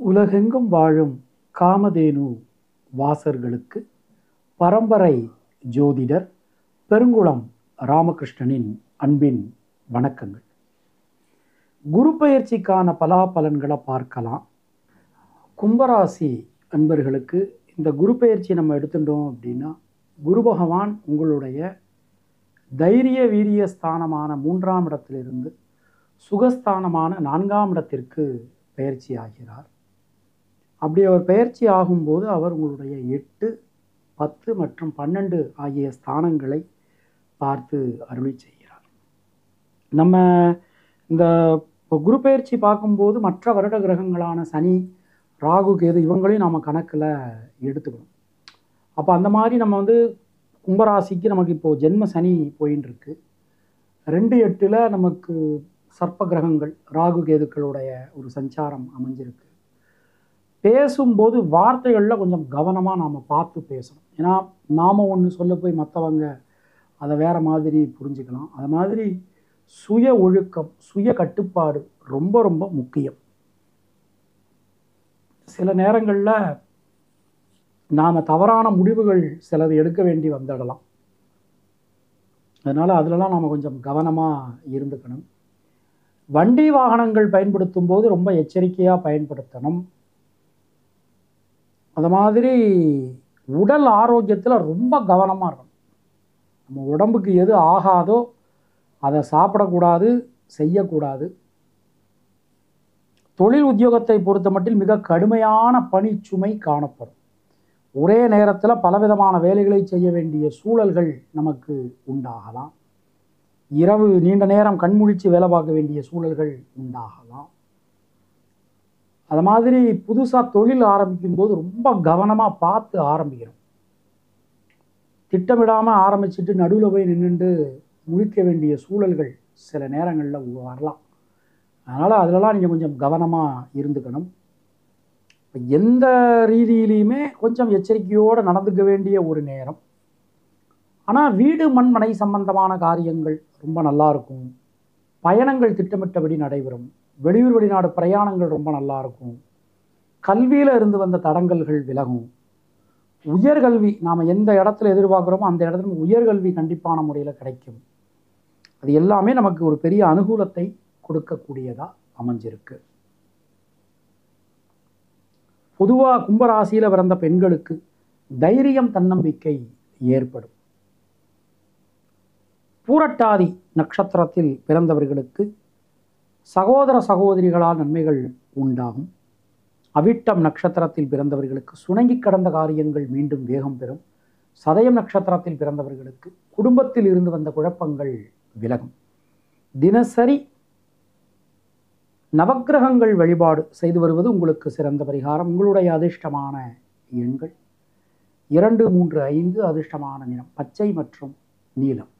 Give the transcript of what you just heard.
உலகெங்கும் வாழும் காமதேனு வாசர்களுக்கு பரம்பரை ஜோதிடர் பெருங்குளம் ராமகிருஷ்ணனின் அன்பின் வணக்கங்கள். குரு பெயர்ச்சிக்கான பலாபலன்களை பார்க்கலாம். கும்பராசி அன்பர்களுக்கு இந்த குரு பெயர்ச்சி நம்ம எடுத்துட்டோம் அப்படின்னா, குரு பகவான் உங்களுடைய தைரிய வீரிய ஸ்தானமான 3ஆம் இடத்திலிருந்து சுகஸ்தானமான 4ஆம் இடத்திற்கு பெயர்ச்சி ஆகிறார். அப்படி அவர் பெயர்ச்சி ஆகும்போது அவர் உங்களுடைய 8, 10 மற்றும் 12 ஆகிய ஸ்தானங்களை பார்த்து அருளி செய்கிறார். நம்ம இந்த குரு பெயர்ச்சி பார்க்கும்போது மற்ற வருட கிரகங்களான சனி, ராகு, கேது இவங்களையும் நம்ம கணக்கில் எடுத்துக்கணும். அப்போ அந்த மாதிரி நம்ம கும்பராசிக்கு நமக்கு இப்போது ஜென்ம சனி போயின்னு இருக்கு. 2-8 நமக்கு சர்ப்ப கிரகங்கள் ராகு கேதுக்களுடைய ஒரு சஞ்சாரம் அமைஞ்சிருக்கு. பேசும்போது வார்த்தைகளில் கொஞ்சம் கவனமாக நாம் பார்த்து பேசணும். ஏன்னா நாம் ஒன்று சொல்ல போய் மற்றவங்க அதை வேறு மாதிரி புரிஞ்சுக்கலாம். அது மாதிரி சுய ஒழுக்கம், சுய கட்டுப்பாடு ரொம்ப ரொம்ப முக்கியம். சில நேரங்களில் நாம் தவறான முடிவுகள் சிலது எடுக்க வேண்டி வந்துடலாம். அதனால் அதிலலாம் நாம் கொஞ்சம் கவனமாக இருந்துக்கணும். வண்டி வாகனங்கள் பயன்படுத்தும் போது ரொம்ப எச்சரிக்கையாக பயன்படுத்தணும். அது மாதிரி உடல் ஆரோக்கியத்தில் ரொம்ப கவனமாக இருக்கணும். நம்ம உடம்புக்கு எது ஆகாதோ அதை சாப்பிடக்கூடாது, செய்யக்கூடாது. தொழில் உத்தியோகத்தை பொறுத்த மட்டில் மிக கடுமையான பணிச்சுமை காணப்படும். ஒரே நேரத்தில் பலவிதமான வேலைகளை செய்ய வேண்டிய சூழல்கள் நமக்கு உண்டாகலாம். இரவு நீண்ட நேரம் கண்முழிச்சு வேலை பார்க்க வேண்டிய சூழல்கள் உண்டாகலாம். அது மாதிரி புதுசாக தொழில் ஆரம்பிக்கும் போது ரொம்ப கவனமாக பார்த்து ஆரம்பிக்கணும். திட்டமிடாமல் ஆரம்பிச்சுட்டு நடுவில் போய் நின்றுட்டு முழிக்க வேண்டிய சூழல்கள் சில நேரங்களில் வரலாம். அதனால் அதிலலாம் நீங்கள் கொஞ்சம் கவனமாக இருந்துக்கணும். எந்த ரீதியிலையுமே கொஞ்சம் எச்சரிக்கையோடு நடந்துக்க வேண்டிய ஒரு நேரம். ஆனால் வீடு மண்மனை சம்பந்தமான காரியங்கள் ரொம்ப நல்லா இருக்கும். பயணங்கள் திட்டமிட்டபடி நடைபெறும். வெளியூர் வெளிநாடு பிரயாணங்கள் ரொம்ப நல்லா இருக்கும். கல்வியில் இருந்து வந்த தடங்கல்கள் விலகும். உயர்கல்வி நாம் எந்த இடத்துல எதிர்பார்க்குறோமோ அந்த இடத்துல உயர்கல்வி கண்டிப்பான முறையில் கிடைக்கும். அது எல்லாமே நமக்கு ஒரு பெரிய அனுகூலத்தை கொடுக்கக்கூடியதாக அமைஞ்சிருக்கு. பொதுவாக கும்பராசியில் பிறந்த பெண்களுக்கு தைரியம், தன்னம்பிக்கை ஏற்படும். பூரட்டாதி நட்சத்திரத்தில் பிறந்தவர்களுக்கு சகோதர சகோதரிகளால் நன்மைகள் உண்டாகும். அவிட்டம் நட்சத்திரத்தில் பிறந்தவர்களுக்கு சுணங்கி கடந்த காரியங்கள் மீண்டும் வேகம் பெறும். சதயம் நட்சத்திரத்தில் பிறந்தவர்களுக்கு குடும்பத்தில் இருந்து வந்த குழப்பங்கள் விலகும். தினசரி நவக்கிரகங்கள் வழிபாடு செய்து வருவது உங்களுக்கு சிறந்த பரிகாரம். உங்களுடைய அதிர்ஷ்டமான எண்கள் 2, 3, 5. அதிர்ஷ்டமான நிறம் பச்சை மற்றும் நீலம்.